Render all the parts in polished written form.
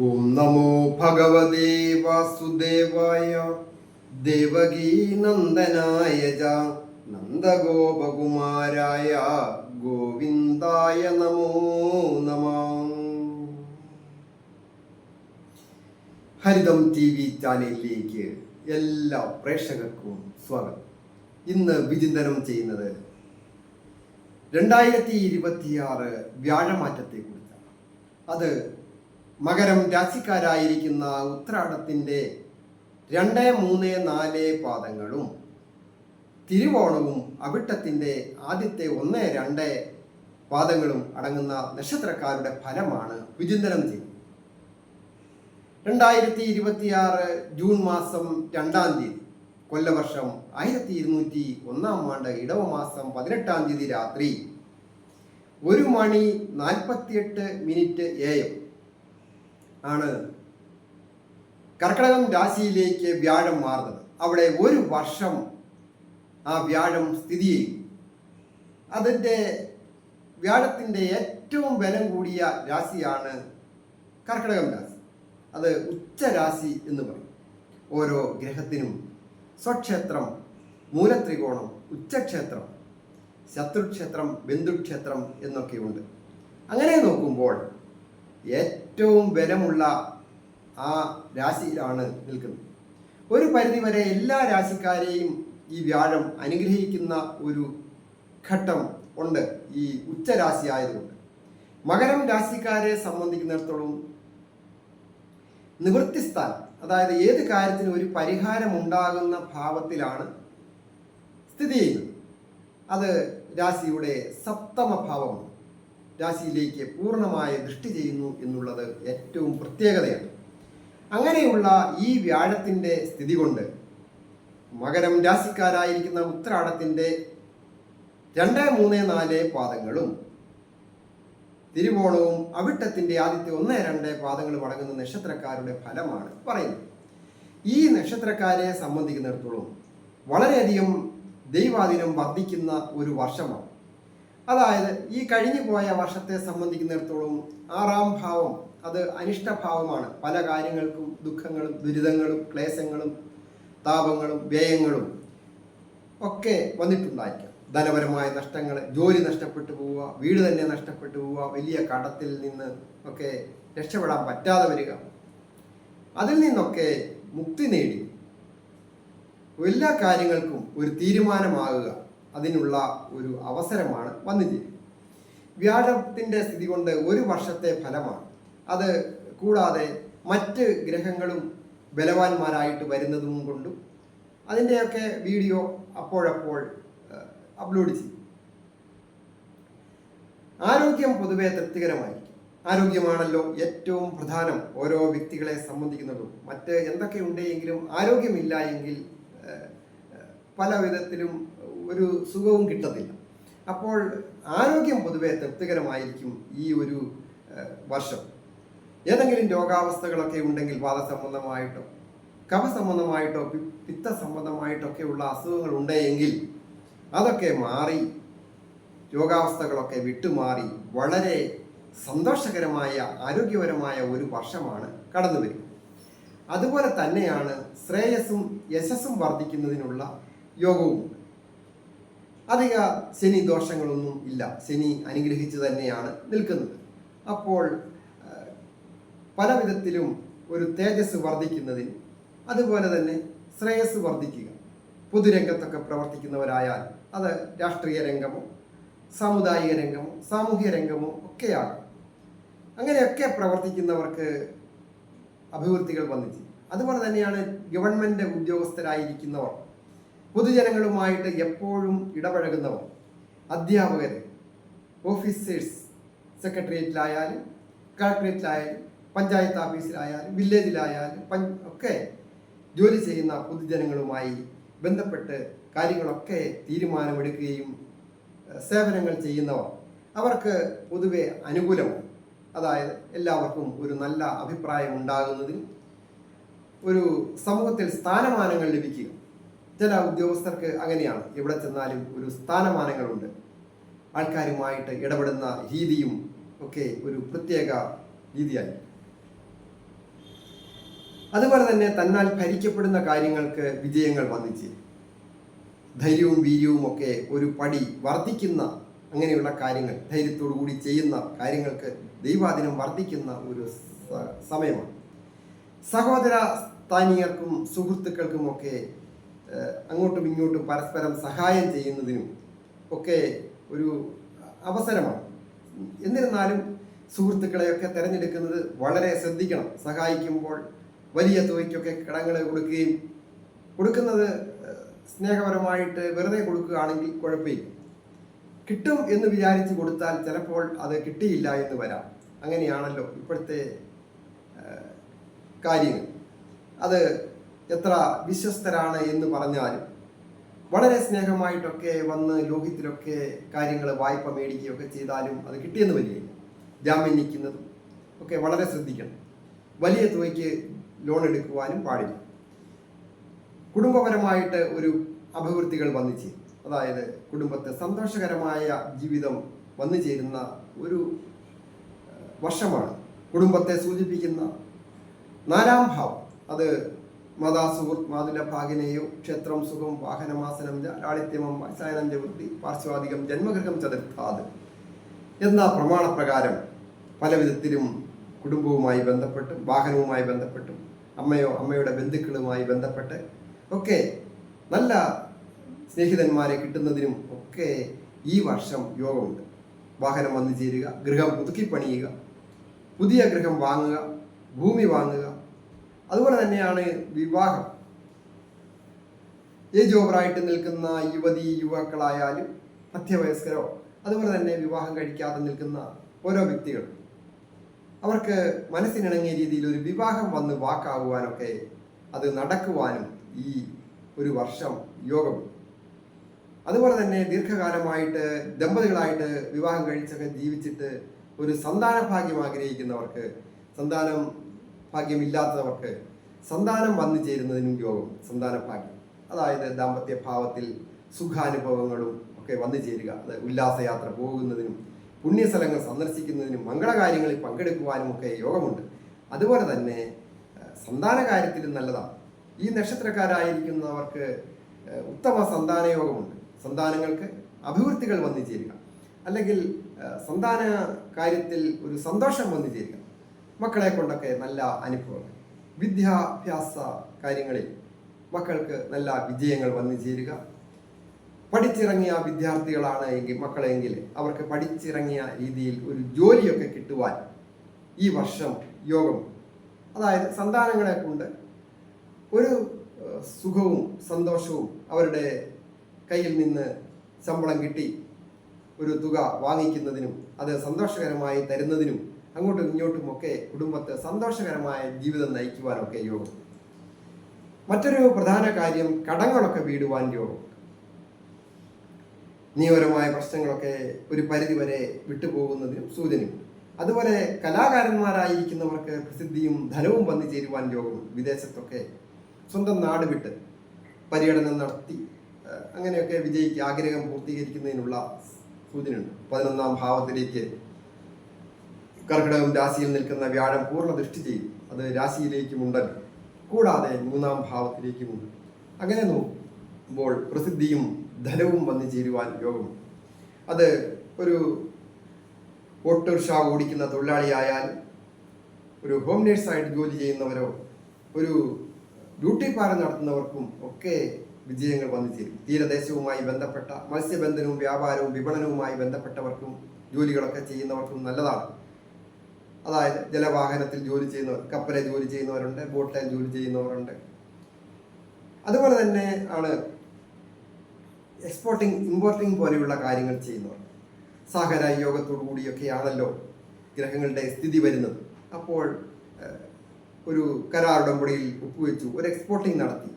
ഓം നമോ ഭഗവതേ വാസുദേവായ ദേവകീ നന്ദനായ ച നന്ദഗോപകുമാരായ ഗോവിന്ദായ നമോ നമഃ. ഹരിതം TV ചാനലിലേക്ക് എല്ലാ പ്രേക്ഷകർക്കും സ്വാഗതം. ഇന്ന് വിചിന്തനം ചെയ്യുന്നത് 2026 വ്യാഴമാറ്റത്തെക്കുറിച്ചാണ്. അത് മകരം രാശിക്കാരായിരിക്കുന്ന ഉത്രാടത്തിൻ്റെ 2, 3, 4 പാദങ്ങളും തിരുവോണവും അവിട്ടത്തിൻ്റെ ആദ്യത്തെ 1, 2 പാദങ്ങളും അടങ്ങുന്ന നക്ഷത്രക്കാരുടെ ഫലമാണ് വിചിന്തനം ചെയ്യുന്നത്. 2026 ജൂൺ മാസം 2-ാം തീയതി കൊല്ലവർഷം 1201 ഇടവമാസം 18-ാം തീയതി രാത്രി 1:48 AM ആണ് കർക്കിടകം രാശിയിലേക്ക് വ്യാഴം മാറുന്നത്. അവിടെ ഒരു വർഷം ആ വ്യാഴം സ്ഥിതി ചെയ്യും. അതിൻ്റെ വ്യാഴത്തിൻ്റെ ഏറ്റവും ബലം കൂടിയ രാശിയാണ് കർക്കിടകം രാശി. അത് ഉച്ചരാശി എന്ന് പറയും. ഓരോ ഗ്രഹത്തിനും സ്വക്ഷേത്രം, മൂലത്രികോണം, ഉച്ചക്ഷേത്രം, ശത്രുക്ഷേത്രം, ബന്ധുക്ഷേത്രം എന്നൊക്കെയുണ്ട്. അങ്ങനെ നോക്കുമ്പോൾ ഏറ്റവും ബലമുള്ള ആ രാശിയിലാണ് നിൽക്കുന്നത്. ഒരു പരിധിവരെ എല്ലാ രാശിക്കാരെയും ഈ വ്യാഴം അനുഗ്രഹിക്കുന്ന ഒരു ഘട്ടം ഉണ്ട് ഈ ഉച്ചരാശി ആയതുകൊണ്ട്. മകരം രാശിക്കാരെ സംബന്ധിക്കുന്നിടത്തോളം നിവൃത്തിസ്ഥാനം, അതായത് ഏത് കാര്യത്തിനും ഒരു പരിഹാരം ഉണ്ടാകുന്ന ഭാവത്തിലാണ് സ്ഥിതി ചെയ്യുന്നത്. അത് രാശിയുടെ 7ാം ഭാവമാണ്. രാശിയിലേക്ക് പൂർണ്ണമായ ദൃഷ്ടി ചെയ്യുന്നു എന്നുള്ളത് ഏറ്റവും പ്രത്യേകതയാണ്. അങ്ങനെയുള്ള ഈ വ്യാഴത്തിൻ്റെ സ്ഥിതി കൊണ്ട് മകരം രാശിക്കാരായിരിക്കുന്ന ഉത്രാടത്തിൻ്റെ 2, 3, 4 പാദങ്ങളും തിരുവോണവും അവിട്ടത്തിൻ്റെ ആദ്യത്തെ 1, 2 പാദങ്ങളും അടങ്ങുന്ന നക്ഷത്രക്കാരുടെ ഫലമാണ് പറയുന്നത്. ഈ നക്ഷത്രക്കാരെ സംബന്ധിക്കുന്നിടത്തോളം വളരെയധികം ദൈവാധീനം വർദ്ധിക്കുന്ന ഒരു വർഷമാണ്. അതായത് ഈ കഴിഞ്ഞു പോയ വർഷത്തെ സംബന്ധിക്കുന്നിടത്തോളം 6-ാം ഭാവം അത് അനിഷ്ടഭാവമാണ്. പല കാര്യങ്ങൾക്കും ദുഃഖങ്ങളും ദുരിതങ്ങളും ക്ലേശങ്ങളും താപങ്ങളും വ്യയങ്ങളും ഒക്കെ വന്നിട്ടുണ്ടായിരിക്കാം. ധനപരമായ നഷ്ടങ്ങൾ, ജോലി നഷ്ടപ്പെട്ടു പോവുക, വീട് തന്നെ നഷ്ടപ്പെട്ടു പോവുക, വലിയ കടത്തിൽ നിന്ന് ഒക്കെ രക്ഷപ്പെടാൻ പറ്റാതെ വരിക, അതിൽ നിന്നൊക്കെ മുക്തി നേടി എല്ലാ കാര്യങ്ങൾക്കും ഒരു തീരുമാനമാകുക, അതിനുള്ള ഒരു അവസരമാണ് വന്നിരിക്കുന്നത്. വ്യാഴത്തിൻ്റെ സ്ഥിതി കൊണ്ട് ഒരു വർഷത്തെ ഫലമാണ്. അത് കൂടാതെ മറ്റ് ഗ്രഹങ്ങളും ബലവാന്മാരായിട്ട് വരുന്നതും കൊണ്ടും അതിൻ്റെയൊക്കെ വീഡിയോ അപ്പോഴപ്പോൾ അപ്ലോഡ് ചെയ്യും. ആരോഗ്യം പൊതുവെ തൃപ്തികരമായിരിക്കും. ആരോഗ്യമാണല്ലോ ഏറ്റവും പ്രധാനം ഓരോ വ്യക്തികളെ സംബന്ധിക്കുന്നതും. മറ്റ് എന്തൊക്കെ ഉണ്ടെങ്കിലും ആരോഗ്യമില്ല എങ്കിൽ പല വിധത്തിലും ഒരു സുഖവും കിട്ടത്തില്ല. അപ്പോൾ ആരോഗ്യം പൊതുവെ തൃപ്തികരമായിരിക്കും ഈ ഒരു വർഷം. ഏതെങ്കിലും രോഗാവസ്ഥകളൊക്കെ ഉണ്ടെങ്കിൽ വാദസംബന്ധമായിട്ടോ കഫസംബന്ധമായിട്ടോ പിത്ത സംബന്ധമായിട്ടൊക്കെയുള്ള അസുഖങ്ങൾ ഉണ്ടെങ്കിൽ അതൊക്കെ മാറി, രോഗാവസ്ഥകളൊക്കെ വിട്ടുമാറി വളരെ സന്തോഷകരമായ ആരോഗ്യപരമായ ഒരു വർഷമാണ് കടന്നു വരിക. അതുപോലെ തന്നെയാണ് ശ്രേയസ്സും യശസ്സും വർദ്ധിക്കുന്നതിനുള്ള യോഗവുമുണ്ട്. അധിക ശനി ദോഷങ്ങളൊന്നും ഇല്ല. ശനി അനുഗ്രഹിച്ച് തന്നെയാണ് നിൽക്കുന്നത്. അപ്പോൾ പല വിധത്തിലും ഒരു തേജസ് വർദ്ധിക്കുന്നതിന്, അതുപോലെ തന്നെ ശ്രേയസ് വർദ്ധിക്കുക. പൊതുരംഗത്തൊക്കെ പ്രവർത്തിക്കുന്നവരായാൽ അത് രാഷ്ട്രീയ രംഗമോ സാമുദായിക രംഗമോ സാമൂഹ്യ രംഗമോ ഒക്കെയാകും. അങ്ങനെയൊക്കെ പ്രവർത്തിക്കുന്നവർക്ക് അഭിവൃദ്ധികൾ വന്നിച്ച്. അതുപോലെ തന്നെയാണ് ഗവൺമെൻറ് ഉദ്യോഗസ്ഥരായിരിക്കുന്നവർ, പൊതുജനങ്ങളുമായിട്ട് എപ്പോഴും ഇടപഴകുന്നവർ, അധ്യാപകർ, ഓഫീസേഴ്സ്, സെക്രട്ടേറിയറ്റിലായാലും കളക്ടറേറ്റിലായാലും പഞ്ചായത്ത് ഓഫീസിലായാലും വില്ലേജിലായാലും ഒക്കെ ജോലി ചെയ്യുന്ന പൊതുജനങ്ങളുമായി ബന്ധപ്പെട്ട് കാര്യങ്ങളൊക്കെ തീരുമാനമെടുക്കുകയും സേവനങ്ങൾ ചെയ്യുന്നവർ, അവർക്ക് പൊതുവെ അനുകൂലമാണ്. അതായത് എല്ലാവർക്കും ഒരു നല്ല അഭിപ്രായം ഉണ്ടാകുന്നതിന്, ഒരു സമൂഹത്തിൽ സ്ഥാനമാനങ്ങൾ ലഭിക്കുക. ചില ഉദ്യോഗസ്ഥർക്ക് അങ്ങനെയാണ്. എവിടെ ചെന്നാലും ഒരു സ്ഥാനമാനങ്ങളുണ്ട്. ആൾക്കാരുമായിട്ട് ഇടപെടുന്ന രീതിയും ഒക്കെ ഒരു പ്രത്യേക രീതിയായി. അതുപോലെ തന്നെ തന്നാൽ ഭരിക്കപ്പെടുന്ന കാര്യങ്ങൾക്ക് വിജയങ്ങൾ വന്നിച്ച് ധൈര്യവും വീര്യവും ഒക്കെ ഒരു പടി വർദ്ധിക്കുന്ന അങ്ങനെയുള്ള കാര്യങ്ങൾ ധൈര്യത്തോടു കൂടി ചെയ്യുന്ന കാര്യങ്ങൾക്ക് ദൈവാധീനം വർദ്ധിക്കുന്ന ഒരു സമയമാണ്. സഹോദര സ്ഥാനീയർക്കും സുഹൃത്തുക്കൾക്കുമൊക്കെ അങ്ങോട്ടും ഇങ്ങോട്ടും പരസ്പരം സഹായം ചെയ്യുന്നതിനും ഒക്കെ ഒരു അവസരമാണ്. എന്നിരുന്നാലും സുഹൃത്തുക്കളെയൊക്കെ തിരഞ്ഞെടുക്കുന്നത് വളരെ ശ്രദ്ധിക്കണം. സഹായിക്കുമ്പോൾ വലിയ തുകയ്ക്കൊക്കെ കടങ്ങൾ കൊടുക്കുന്നത് സ്നേഹപരമായിട്ട് വെറുതെ കൊടുക്കുകയാണെങ്കിൽ കുഴപ്പമില്ല. കിട്ടും എന്ന് വിചാരിച്ച് കൊടുത്താൽ ചിലപ്പോൾ അത് കിട്ടിയില്ല എന്ന് വരാം. അങ്ങനെയാണല്ലോ ഇപ്പോഴത്തെ കാര്യങ്ങൾ. അത് എത്ര വിശ്വസ്തരാണ് എന്ന് പറഞ്ഞാലും വളരെ സ്നേഹമായിട്ടൊക്കെ വന്ന് ലോഹ്യത്തിലൊക്കെ കാര്യങ്ങൾ വായ്പ മേടിക്കുകയൊക്കെ ചെയ്താലും അത് കിട്ടിയെന്ന് വരികയില്ല. ജാമ്യം നിൽക്കുന്നതും ഒക്കെ വളരെ ശ്രദ്ധിക്കണം. വലിയ തുകയ്ക്ക് ലോൺ എടുക്കുവാനും പാടില്ല. കുടുംബപരമായിട്ട് ഒരു അഭിവൃദ്ധികൾ വന്നു ചേരും. അതായത് കുടുംബത്തെ സന്തോഷകരമായ ജീവിതം വന്നു ചേരുന്ന ഒരു വർഷമാണ്. കുടുംബത്തെ സൂചിപ്പിക്കുന്ന 4-ാം ഭാവം അത് മതാസുഹൃത് മാതുലഭാഗിനെയോ ക്ഷേത്രം സുഖം വാഹനമാസനം ലാളിത്യമം വാത്സായനം വൃത്തി പാർശ്വാധികം ജന്മഗൃഹം ചതുർത്ഥാത് എന്ന പ്രമാണപ്രകാരം പല വിധത്തിലും കുടുംബവുമായി ബന്ധപ്പെട്ടും വാഹനവുമായി ബന്ധപ്പെട്ടും അമ്മയുടെ ബന്ധുക്കളുമായി ബന്ധപ്പെട്ട് ഒക്കെ നല്ല സ്നേഹിതന്മാരെ കിട്ടുന്നതിനും ഒക്കെ ഈ വർഷം യോഗമുണ്ട്. വാഹനം വന്നു ചേരുക, ഗൃഹം പുതുക്കി പണിയുക, പുതിയ ഗൃഹം വാങ്ങുക, ഭൂമി വാങ്ങുക. അതുപോലെ തന്നെയാണ് വിവാഹം. ഏജ് ഓവറായിട്ട് നിൽക്കുന്ന യുവാക്കളായാലും മധ്യവയസ്കരോ അതുപോലെ തന്നെ വിവാഹം കഴിക്കാതെ നിൽക്കുന്ന ഓരോ വ്യക്തികൾ അവർക്ക് മനസ്സിനിണങ്ങിയ രീതിയിൽ ഒരു വിവാഹം വന്ന് വാക്കാകുവാനൊക്കെ അത് നടക്കുവാനും ഈ ഒരു വർഷം യോഗമുണ്ട്. അതുപോലെ തന്നെ ദീർഘകാലമായിട്ട് ദമ്പതികളായിട്ട് വിവാഹം കഴിച്ചൊക്കെ ജീവിച്ചിട്ട് ഒരു സന്താന ഭാഗ്യം ആഗ്രഹിക്കുന്നവർക്ക്, സന്താനം ഭാഗ്യമില്ലാത്തവർക്ക് സന്താനം വന്നു ചേരുന്നതിനും യോഗം. സന്താന ഭാഗ്യം അതായത് ദാമ്പത്യ ഭാവത്തിൽ സുഖാനുഭവങ്ങളും ഒക്കെ വന്നു ചേരുക. അത് ഉല്ലാസയാത്ര പോകുന്നതിനും പുണ്യസ്ഥലങ്ങൾ സന്ദർശിക്കുന്നതിനും മംഗളകാര്യങ്ങളിൽ പങ്കെടുക്കുവാനും ഒക്കെ യോഗമുണ്ട്. അതുപോലെ തന്നെ സന്താന കാര്യത്തിലും നല്ലതാണ്. ഈ നക്ഷത്രക്കാരായിരിക്കുന്നവർക്ക് ഉത്തമ സന്താനയോഗമുണ്ട്. സന്താനങ്ങൾക്ക് അഭിവൃദ്ധികൾ വന്നു ചേരുക, അല്ലെങ്കിൽ സന്താന കാര്യത്തിൽ ഒരു സന്തോഷം വന്നു ചേരുക, മക്കളെ കൊണ്ടൊക്കെ നല്ല അനുഭവങ്ങൾ, വിദ്യാഭ്യാസ കാര്യങ്ങളിൽ മക്കൾക്ക് നല്ല വിജയങ്ങൾ വന്നു ചേരുക. പഠിച്ചിറങ്ങിയ വിദ്യാർത്ഥികളാണ് മക്കളെങ്കിൽ അവർക്ക് പഠിച്ചിറങ്ങിയ രീതിയിൽ ഒരു ജോലിയൊക്കെ കിട്ടുവാൻ ഈ വർഷം യോഗം. അതായത് സന്താനങ്ങളെ കൊണ്ട് ഒരു സുഖവും സന്തോഷവും അവരുടെ കയ്യിൽ നിന്ന് ശമ്പളം കിട്ടി ഒരു തുക വാങ്ങിക്കുന്നതിനും അത് സന്തോഷകരമായി തരുന്നതിനും അങ്ങോട്ടും ഇങ്ങോട്ടുമൊക്കെ കുടുംബത്തെ സന്തോഷകരമായ ജീവിതം നയിക്കുവാനൊക്കെ യോഗം. മറ്റൊരു പ്രധാന കാര്യം കടങ്ങളൊക്കെ വീടുവാൻ യോഗം. നിയമപരമായ പ്രശ്നങ്ങളൊക്കെ ഒരു പരിധിവരെ വിട്ടുപോകുന്നതിനും സൂചനയുണ്ട്. അതുപോലെ കലാകാരന്മാരായിരിക്കുന്നവർക്ക് പ്രസിദ്ധിയും ധനവും വന്നു ചേരുവാൻ യോഗമുണ്ട്. വിദേശത്തൊക്കെ സ്വന്തം നാട് വിട്ട് പര്യടനം നടത്തി അങ്ങനെയൊക്കെ വിജയിക്ക് ആഗ്രഹം പൂർത്തീകരിക്കുന്നതിനുള്ള സൂചനയുണ്ട്. 11-ാം ഭാവത്തിലേക്ക് കർക്കിടകം രാശിയിൽ നിൽക്കുന്ന വ്യാഴം പൂർണ്ണ ദൃഷ്ടി ചെയ്യും. അത് രാശിയിലേക്കുമുണ്ടല്ലോ, കൂടാതെ 3-ാം ഭാവത്തിലേക്കുമുണ്ട്. അങ്ങനെ നോക്കുമ്പോൾ പ്രസിദ്ധിയും ധനവും വന്നു ചേരുവാൻ യോഗമുണ്ട്. അത് ഒരു ഓട്ടോറിക്ഷ ഓടിക്കുന്ന തൊഴിലാളിയായാലും, ഒരു ഹോം നേഴ്സായിട്ട് ജോലി ചെയ്യുന്നവരോ, ഒരു ബ്യൂട്ടി പാർലർ നടത്തുന്നവർക്കും ഒക്കെ വിജയങ്ങൾ വന്നു ചേരും. തീരദേശവുമായി ബന്ധപ്പെട്ട മത്സ്യബന്ധനവും വ്യാപാരവും വിപണനവുമായി ബന്ധപ്പെട്ടവർക്കും ജോലികളൊക്കെ ചെയ്യുന്നവർക്കും നല്ലതാണ്. അതായത് ജലവാഹനത്തിൽ ജോലി ചെയ്യുന്നവർ, കപ്പലിൽ ജോലി ചെയ്യുന്നവരുണ്ട്, ബോട്ടിൽ ജോലി ചെയ്യുന്നവരുണ്ട്. അതുപോലെ തന്നെ ആണ് എക്സ്പോർട്ടിങ് ഇമ്പോർട്ടിങ് പോലെയുള്ള കാര്യങ്ങൾ ചെയ്യുന്നവർ. സഹര യോഗത്തോടു കൂടിയൊക്കെയാണല്ലോ ഗ്രഹങ്ങളുടെ സ്ഥിതി വരുന്നത്. അപ്പോൾ ഒരു കരാർ ഉടമ്പടിയിൽ ഒപ്പുവെച്ചു, ഒരു എക്സ്പോർട്ടിങ് നടത്തി.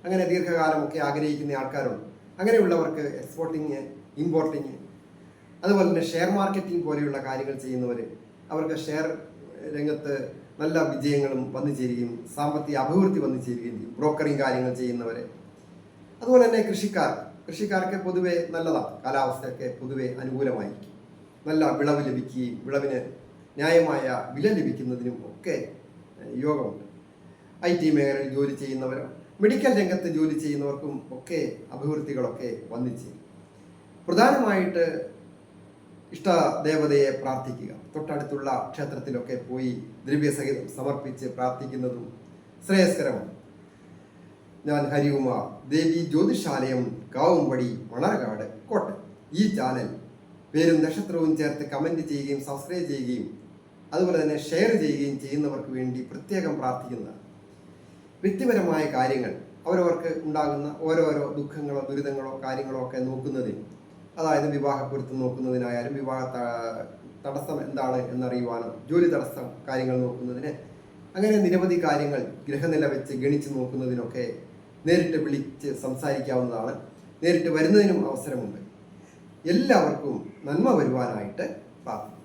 അങ്ങനെ ദീർഘകാലമൊക്കെ ആഗ്രഹിക്കുന്ന ആൾക്കാരുണ്ട്. അങ്ങനെയുള്ളവർക്ക് എക്സ്പോർട്ടിങ്, ഇമ്പോർട്ടിങ്, അതുപോലെ തന്നെ ഷെയർ മാർക്കറ്റിംഗ് പോലെയുള്ള കാര്യങ്ങൾ ചെയ്യുന്നവർ, അവർക്ക് ഷെയർ രംഗത്ത് നല്ല വിജയങ്ങളും വന്നു ചേരുകയും സാമ്പത്തിക അഭിവൃദ്ധി വന്നു ചേരുകയും ചെയ്യും. ബ്രോക്കറിങ് കാര്യങ്ങൾ ചെയ്യുന്നവർ, അതുപോലെ തന്നെ കൃഷിക്കാർക്ക് പൊതുവെ നല്ലതാണ്. കാലാവസ്ഥയൊക്കെ പൊതുവെ അനുകൂലമായിരിക്കും. നല്ല വിളവ് ലഭിക്കുകയും വിളവിന് ന്യായമായ വില ലഭിക്കുന്നതിനും ഒക്കെ യോഗമുണ്ട്. IT മേഖലയിൽ ജോലി ചെയ്യുന്നവരും മെഡിക്കൽ രംഗത്ത് ജോലി ചെയ്യുന്നവർക്കും ഒക്കെ അഭിവൃദ്ധികളൊക്കെ വന്നിച്ച് പ്രധാനമായിട്ട് ഇഷ്ടദേവതയെ പ്രാർത്ഥിക്കുക. തൊട്ടടുത്തുള്ള ക്ഷേത്രത്തിലൊക്കെ പോയി ദ്രവ്യസഹിതം സമർപ്പിച്ച് പ്രാർത്ഥിക്കുന്നതും ശ്രേയസ്കരമാണ്. ഞാൻ ഹരികുമാർ, ദേവി ജ്യോതിഷാലയം, കാവുംപടി, മണർകാട്, കോട്ടയം. ഈ ചാനൽ പേരും നക്ഷത്രവും ചേർത്ത് കമൻറ്റ് ചെയ്യുകയും സബ്സ്ക്രൈബ് ചെയ്യുകയും അതുപോലെ തന്നെ ഷെയർ ചെയ്യുകയും ചെയ്യുന്നവർക്ക് വേണ്ടി പ്രത്യേകം പ്രാർത്ഥിക്കുന്നതാണ്. വ്യക്തിപരമായ കാര്യങ്ങൾ അവരവർക്ക് ഉണ്ടാകുന്ന ഓരോരോ ദുഃഖങ്ങളോ ദുരിതങ്ങളോ കാര്യങ്ങളോ ഒക്കെ നോക്കുന്നതിന്, അതായത് വിവാഹപ്പൊരുത്തം നോക്കുന്നതിനായാലും വിവാഹ തടസ്സം എന്താണ് എന്നറിയുവാനോ ജോലി തടസ്സം കാര്യങ്ങൾ നോക്കുന്നതിന്, അങ്ങനെ നിരവധി കാര്യങ്ങൾ ഗ്രഹനില വെച്ച് ഗണിച്ച് നോക്കുന്നതിനൊക്കെ നേരിട്ട് വിളിച്ച് സംസാരിക്കാവുന്നതാണ്. നേരിട്ട് വരുന്നതിനും അവസരമുണ്ട്. എല്ലാവർക്കും നന്മ വരുവാനായിട്ട് പ്രാർത്ഥിക്കുന്നു.